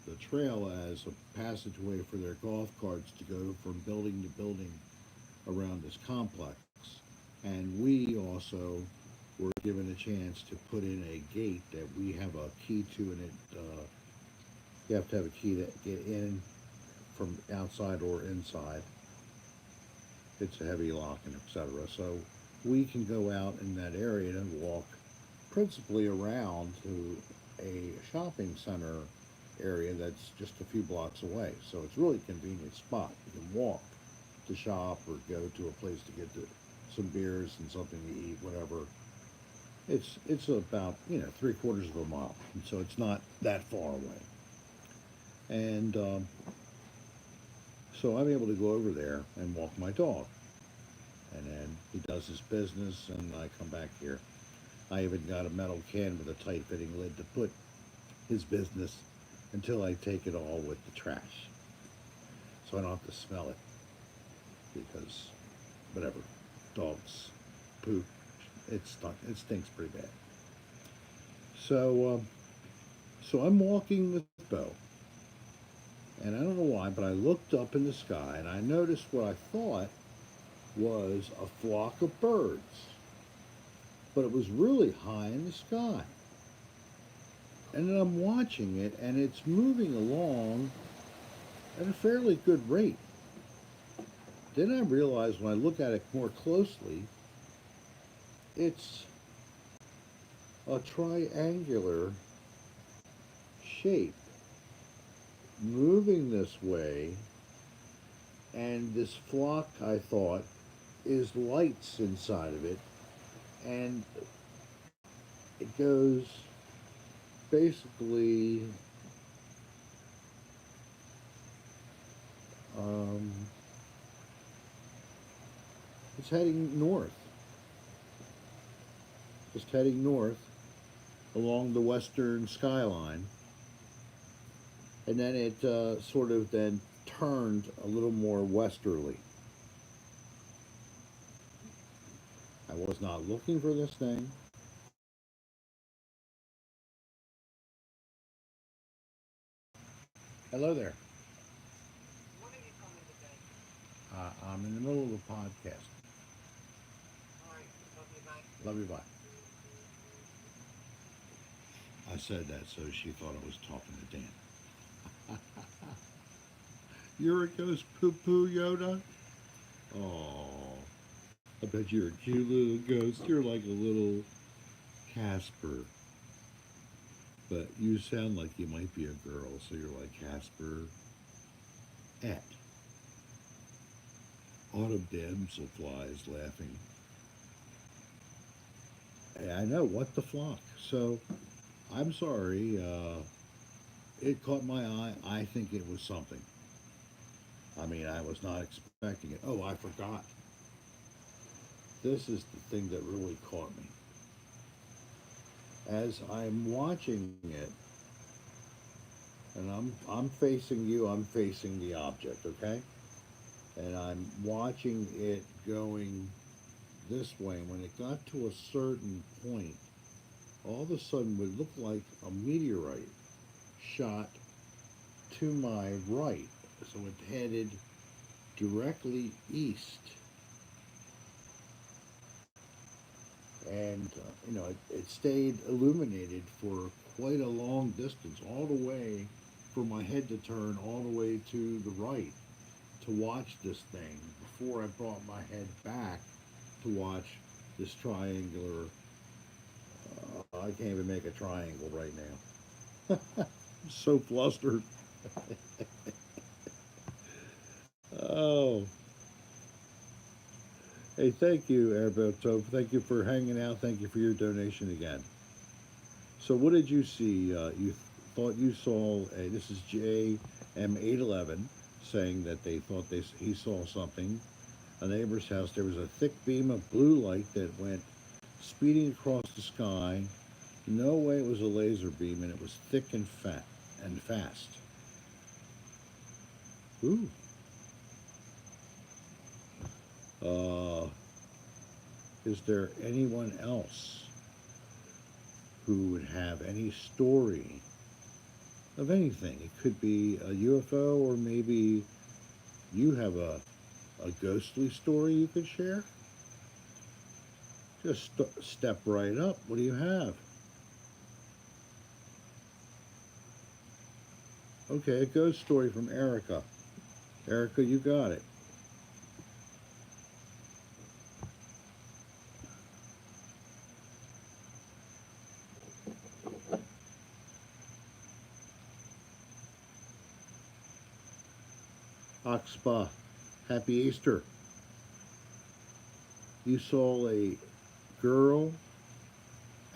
A: the trail as a passageway for their golf carts to go from building to building around this complex. And we also were given a chance to put in a gate that we have a key to, and you have to have a key to get in from outside or inside. It's a heavy lock and etc. So we can go out in that area and walk principally around to a shopping center area that's just a few blocks away. So it's really a convenient spot. You can walk to shop or go to a place to get some beers and something to eat, whatever. It's about 3/4 of a mile, and so it's not that far away. And so I'm able to go over there and walk my dog, and then he does his business, and I come back here. I even got a metal can with a tight fitting lid to put his business until I take it all with the trash, so I don't have to smell it because whatever, dogs poop, it stinks pretty bad. So so I'm walking with Bo, and I don't know why, but I looked up in the sky and I noticed what I thought was a flock of birds, but it was really high in the sky. And then I'm watching it, and it's moving along at a fairly good rate. Then I realize when I look at it more closely, it's a triangular shape moving this way, and this flock, I thought, is lights inside of it, and it goes basically Um, it's heading north, just heading north along the western skyline, and then it sort of then turned a little more westerly. I was not looking for this thing. Hello there.
B: When are you coming today?
A: I'm in the middle of a podcast.
B: All right. Love you. Bye.
A: Love you, bye. I said that so she thought I was talking to Dan. You're a ghost poo poo Yoda? Oh, I bet you're a cute little ghost. You're like a little Casper. But you sound like you might be a girl, so you're like Casper at Autumn Damselfly is laughing. Hey, I know, what the flock. So, I'm sorry. It caught my eye. I think it was something. I mean, I was not expecting it. Oh, I forgot. This is the thing that really caught me. As I'm watching it, and I'm facing you, I'm facing the object, okay? And I'm watching it going this way. When it got to a certain point, all of a sudden would look like a meteorite shot to my right. So it headed directly east. And, it stayed illuminated for quite a long distance, all the way for my head to turn all the way to the right to watch this thing before I brought my head back to watch this triangular. I can't even make a triangle right now. I'm so flustered. Oh, hey, thank you, Alberto. Thank you for hanging out. Thank you for your donation again. So, what did you see? You thought you saw. This is JM811 saying that they thought he saw something. A neighbor's house. There was a thick beam of blue light that went speeding across the sky. No way it was a laser beam, and it was thick and fat and fast. Ooh. Uh, is there anyone else who would have any story of anything? It could be a UFO, or maybe you have a ghostly story you could share. Just step right up. What do you have? Okay, a ghost story from Erica. Erica, you got it. Oxpa, happy Easter. You saw a girl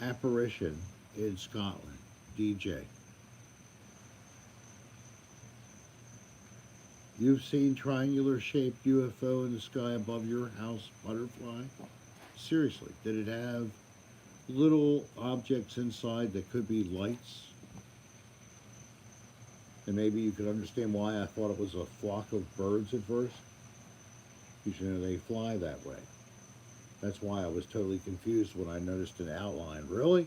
A: apparition in Scotland. DJ. You've seen triangular shaped UFO in the sky above your house, butterfly? Seriously, did it have little objects inside that could be lights? And maybe you could understand why I thought it was a flock of birds at first. Because they fly that way. That's why I was totally confused when I noticed an outline. Really?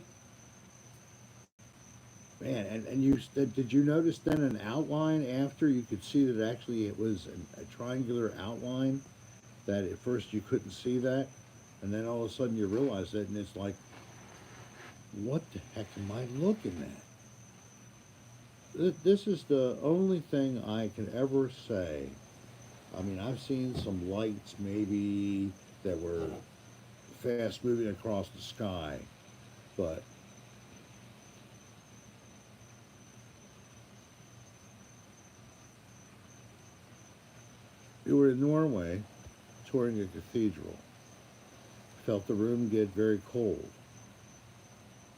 A: Man, and did you notice then an outline after you could see that actually it was a triangular outline, that at first you couldn't see that, and then all of a sudden you realize it, and it's like, what the heck am I looking at? This is the only thing I can ever say. I mean, I've seen some lights maybe that were fast moving across the sky, but we were in Norway touring a cathedral. Felt the room get very cold,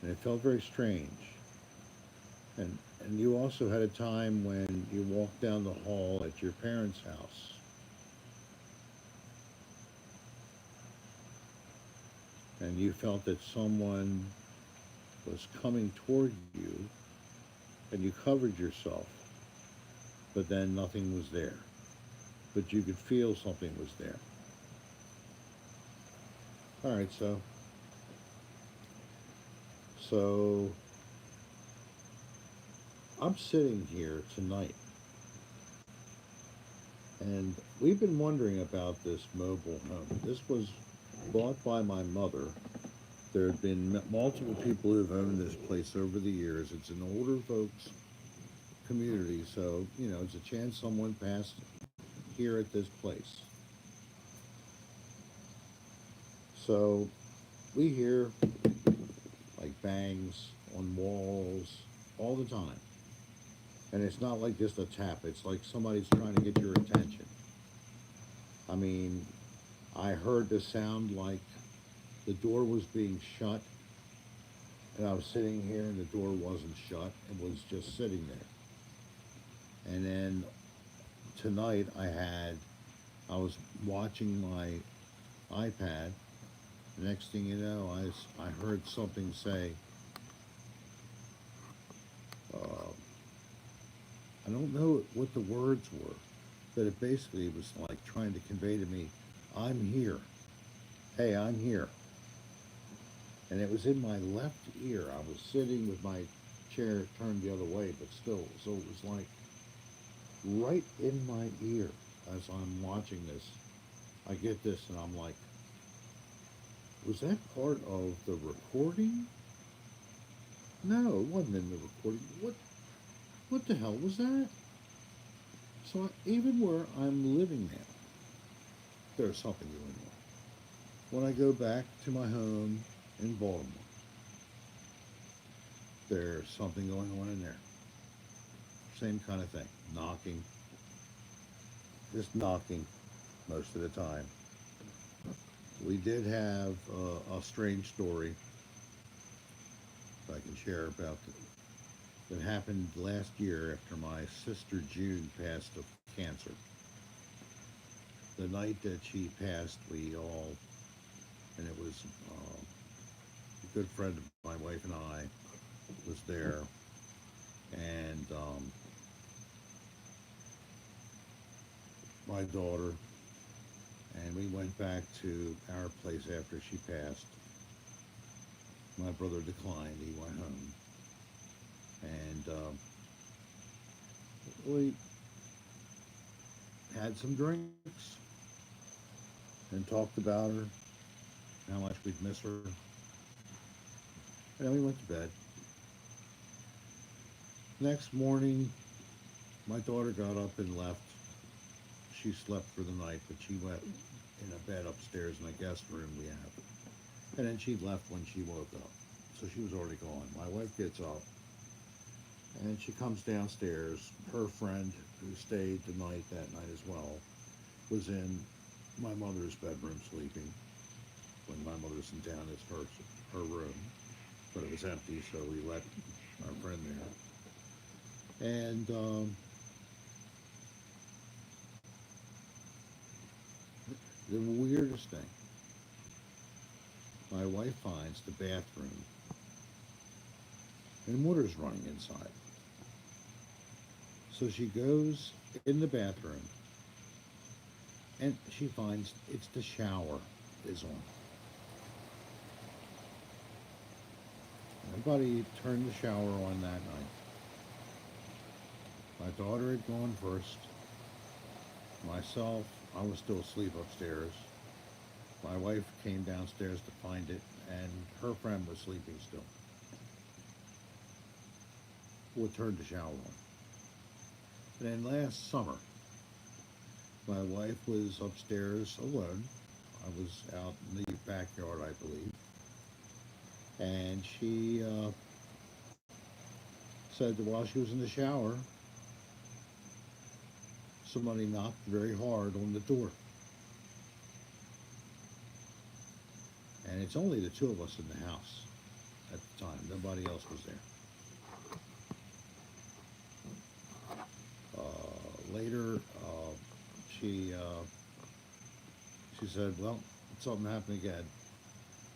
A: and it felt very strange. And And you also had a time when you walked down the hall at your parents' house and you felt that someone was coming toward you and you covered yourself, but then nothing was there. But you could feel something was there. All right, so I'm sitting here tonight, and we've been wondering about this mobile home. This was bought by my mother. There have been multiple people who've owned this place over the years. It's an older folks community, so it's a chance someone passed here at this place. So we hear like bangs on walls all the time. And it's not like just a tap, it's like somebody's trying to get your attention. I mean, I heard the sound like the door was being shut, and I was sitting here and the door wasn't shut, it was just sitting there. And then tonight I was watching my iPad. The next thing you know, I heard something say, uh, I don't know what the words were, but it basically was like trying to convey to me, I'm here. Hey, I'm here. And it was in my left ear. I was sitting with my chair turned the other way, but still. So it was like right in my ear as I'm watching this. I get this and I'm like, was that part of the recording? No, it wasn't in the recording. What the hell was that? So even where I'm living now, there's something going on. When I go back to my home in Baltimore, there's something going on in there. Same kind of thing. Knocking, just knocking most of the time. We did have a strange story I can share about that happened last year after my sister June passed of cancer. The night that she passed, we all, and it was a good friend of my wife and I, was there, and my daughter, and we went back to our place after she passed. My brother declined; he went home, and we had some drinks and talked about her, how much we'd miss her, and then we went to bed. Next morning, my daughter got up and left. She slept for the night, but she went in a bed upstairs in a guest room we have. And then she left when she woke up. So she was already gone. My wife gets up and she comes downstairs. Her friend who stayed the night that night as well was in my mother's bedroom sleeping. When my mother's in town, it's her room. But it was empty, so we let our friend there. And the weirdest thing, my wife finds the bathroom and water's running inside. So she goes in the bathroom and she finds it's the shower is on. Nobody turned the shower on that night. My daughter had gone first. Myself, I was still asleep upstairs. My wife came downstairs to find it, and her friend was sleeping still. Who turned the shower on. And then last summer, my wife was upstairs alone. I was out in the backyard, I believe. And she said that while she was in the shower, somebody knocked very hard on the door. And it's only the two of us in the house at the time. Nobody else was there. Later, she she said, "Well, something happened again,"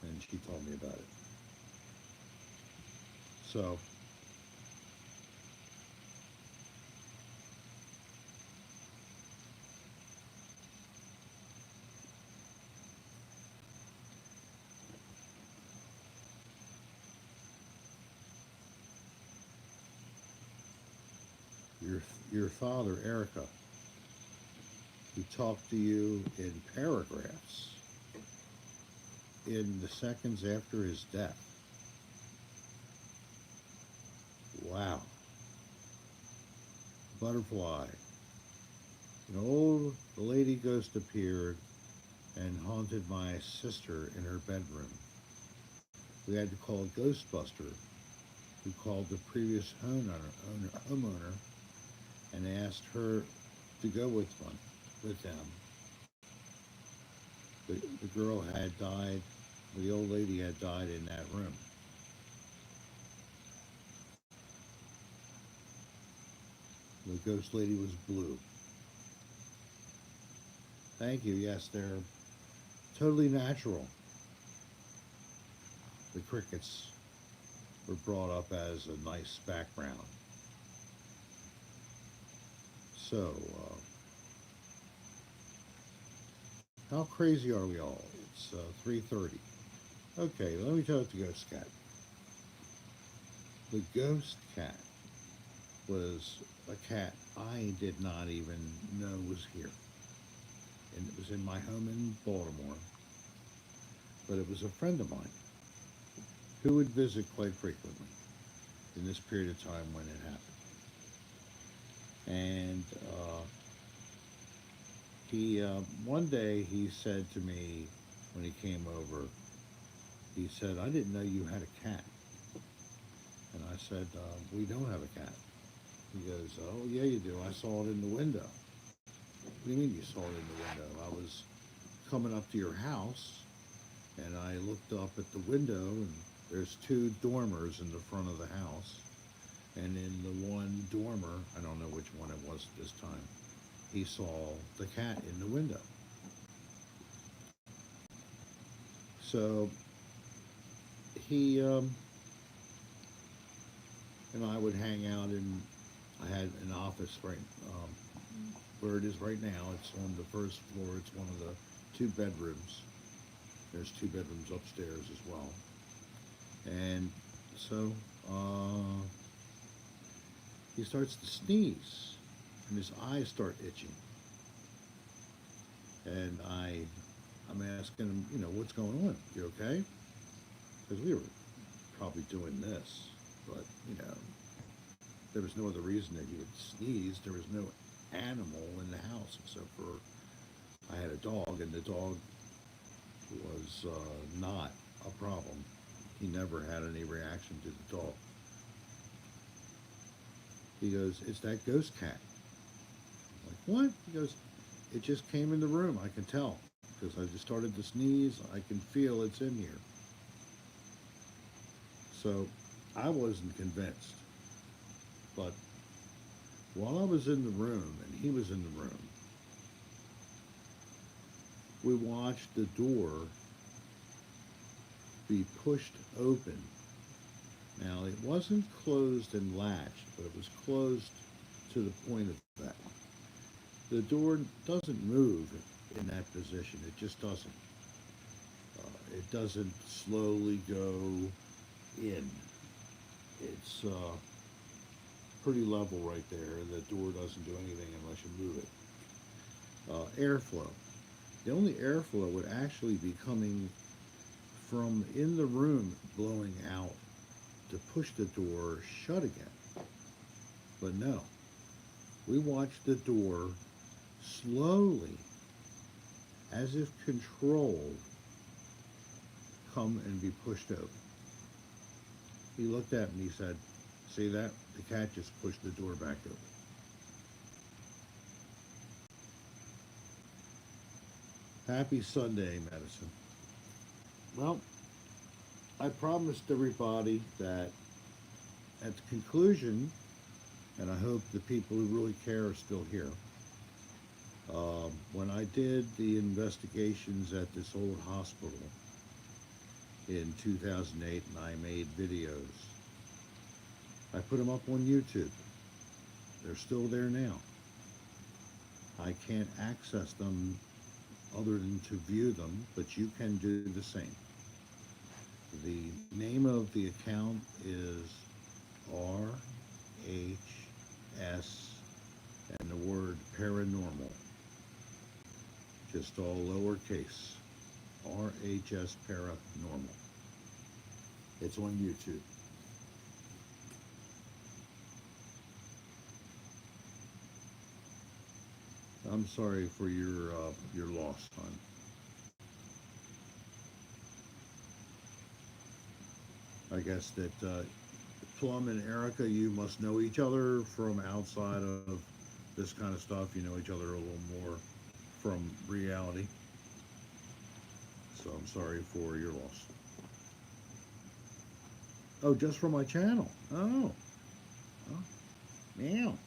A: and she told me about it. So your your father, Erica, he talked to you in paragraphs in the seconds after his death. Wow. Butterfly. An old lady ghost appeared and haunted my sister in her bedroom. We had to call a Ghostbuster, who called the previous homeowner and asked her to go with them. The girl had died, the old lady had died in that room. The ghost lady was blue. Thank you. Yes, they're totally natural. The crickets were brought up as a nice background. So, how crazy are we all? It's 3:30. Okay, let me tell you the ghost cat. The ghost cat was a cat I did not even know was here. And it was in my home in Baltimore, but it was a friend of mine who would visit quite frequently in this period of time when it happened. And he one day he said to me when he came over, he said, "I didn't know you had a cat." And I said, "We don't have a cat." He goes, "Oh yeah, you do. I saw it in the window." What do you mean you saw it in the window? I was coming up to your house and I looked up at the window and there's two dormers in the front of the house. And in the one dormer, I don't know which one it was this time, he saw the cat in the window. So he and I would hang out in, I had an office right where it is right now. It's on the first floor. It's one of the two bedrooms. There's two bedrooms upstairs as well. And so he starts to sneeze and his eyes start itching. And I'm asking him, what's going on? You okay? Because we were probably doing this, but there was no other reason that he would sneeze. There was no animal in the house except for I had a dog, and the dog was not a problem. He never had any reaction to the dog. He goes, "It's that ghost cat." I'm like, "What?" He goes, "It just came in the room. I can tell because I just started to sneeze. I can feel it's in here." So I wasn't convinced. But while I was in the room and he was in the room, we watched the door be pushed open. Now, it wasn't closed and latched, but it was closed to the point of that. The door doesn't move in that position. It just doesn't. It doesn't slowly go in. It's pretty level right there. The door doesn't do anything unless you move it. Airflow. The only airflow would actually be coming from in the room, blowing out to push the door shut again. But no, we watched the door slowly, as if controlled, come and be pushed open. He looked at me and he said, "See that? The cat just pushed the door back open." Happy Sunday, Medicine. Well, I promised everybody that at the conclusion and I hope the people who really care are still here. When I did the investigations at this old hospital in 2008 and I made videos, I put them up on YouTube. They're still there now. I can't access them other than to view them, but you can do the same. The name of the account is RHS and the word paranormal, just all lowercase. RHS paranormal. It's on YouTube. I'm sorry for your loss, hon. I guess that Plum and Erica, you must know each other from outside of this kind of stuff. You know each other a little more from reality. So I'm sorry for your loss. Oh, just from my channel. Oh, meow.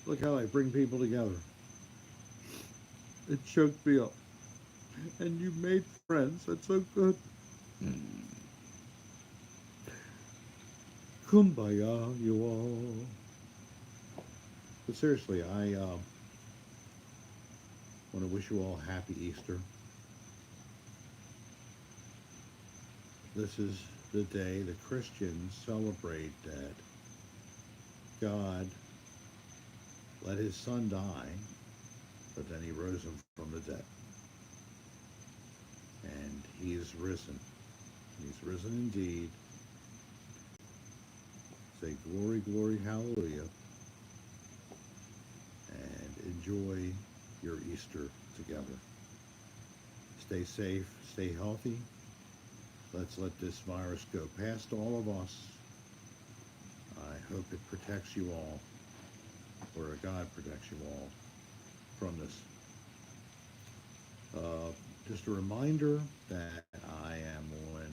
A: Look how I bring people together. It choked me up. And you made friends. That's so good. Kumbaya, you all. But seriously, I want to wish you all happy Easter. This is the day the Christians celebrate that God let his son die, but then he rose him from the dead. And he is risen. He's risen indeed. Say glory, glory, hallelujah. And enjoy your Easter together. Stay safe, stay healthy. Let's let this virus go past all of us. I hope it protects you all, or God protects you all from this. Just a reminder that I am on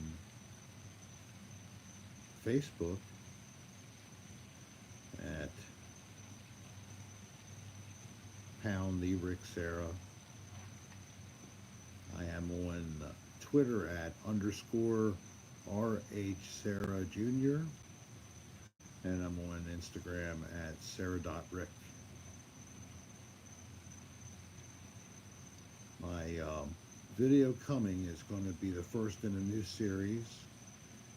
A: Facebook at Pound the Rick Sarah. I am on Twitter at _ RH Sarah Jr. And I'm on Instagram at Sarah.Rick. My video coming is going to be the first in a new series.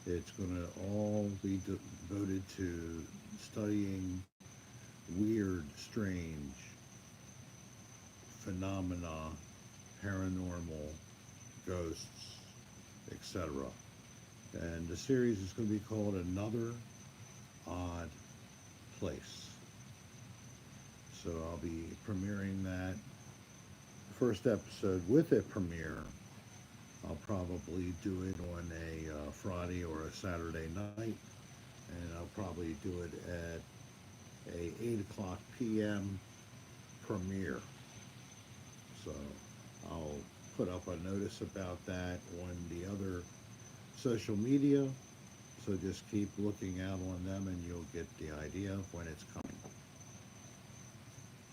A: It's going to all be devoted to studying weird, strange phenomena, paranormal, ghosts, etc. And the series is going to be called Another Odd Place. So I'll be premiering that first episode with a premiere. I'll probably do it on a Friday or a Saturday night, and I'll probably do it at a 8 o'clock p.m. premiere. So I'll put up a notice about that on the other social media. So just keep looking out on them and you'll get the idea of when it's coming.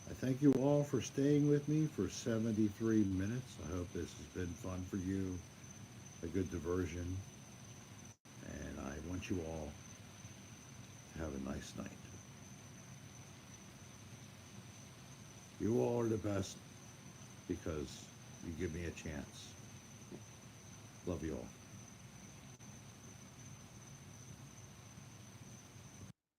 A: I thank you all for staying with me for 73 minutes. I hope this has been fun for you, a good diversion, and I want you all to have a nice night. You all are the best because you give me a chance. Love you all.